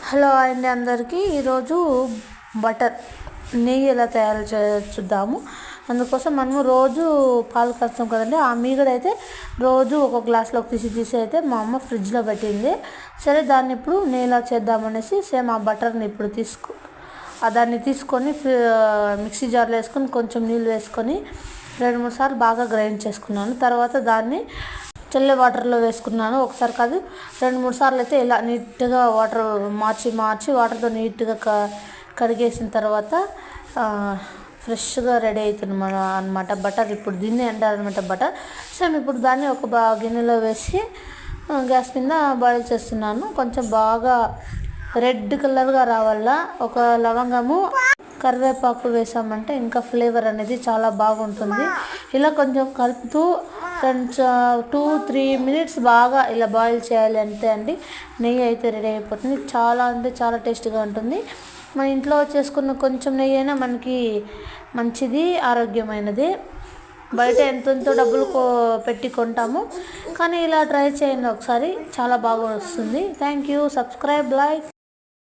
Hello అండి అందరికీ. ఈరోజు బటర్ నెయ్యి ఎలా తయారు చూద్దాము. అందుకోసం మనము రోజు పాలు కాస్తాం కదండి, ఆ మీగడ అయితే రోజు ఒక గ్లాస్లోకి తీసి అయితే మా అమ్మ ఫ్రిడ్జ్లో పెట్టింది. సరే దాన్ని ఇప్పుడు నెయ్యిలా చేద్దామనేసి సేమ్ ఆ బటర్ని ఇప్పుడు దాన్ని తీసుకొని మిక్సీ జార్లో వేసుకొని కొంచెం నీళ్ళు వేసుకొని 2-3 సార్లు బాగా గ్రైండ్ చేసుకున్నాను. తర్వాత దాన్ని చల్లే వాటర్లో వేసుకున్నాను. ఒకసారి కాదు 2-3 సార్లు అయితే ఇలా నీట్గా వాటర్ మార్చి వాటర్తో నీట్గా కడిగేసిన తర్వాత ఫ్రెష్గా రెడీ అవుతుంది అనమాట బటర్. ఇప్పుడు దీన్ని అంటారనమాట బటర్. సేమ్ ఇప్పుడు దాన్ని ఒక గిన్నెలో వేసి గ్యాస్ మీద బాయిల్ చేస్తున్నాను. కొంచెం బాగా రెడ్ కలర్గా రావాలా. ఒక లవంగము, కరివేపాకు వేసామంటే ఇంకా ఫ్లేవర్ అనేది చాలా బాగుంటుంది. ఇలా కొంచెం కలుపుతూ 2-3 మినిట్స్ బాగా ఇలా బాయిల్ చేయాలి, అంతే అండి. నెయ్యి అయితే రెడీ అయిపోతుంది. చాలా అంటే చాలా టేస్టీగా ఉంటుంది. మన ఇంట్లో చేసుకున్న కొంచెం నెయ్యి అయినా మనకి మంచిది, ఆరోగ్యమైనది. బయట ఎంతెంతో డబ్బులు పెట్టి కొంటాము, కానీ ఇలా ట్రై చేయండి ఒకసారి, చాలా బాగా వస్తుంది. Thank you. Subscribe, like.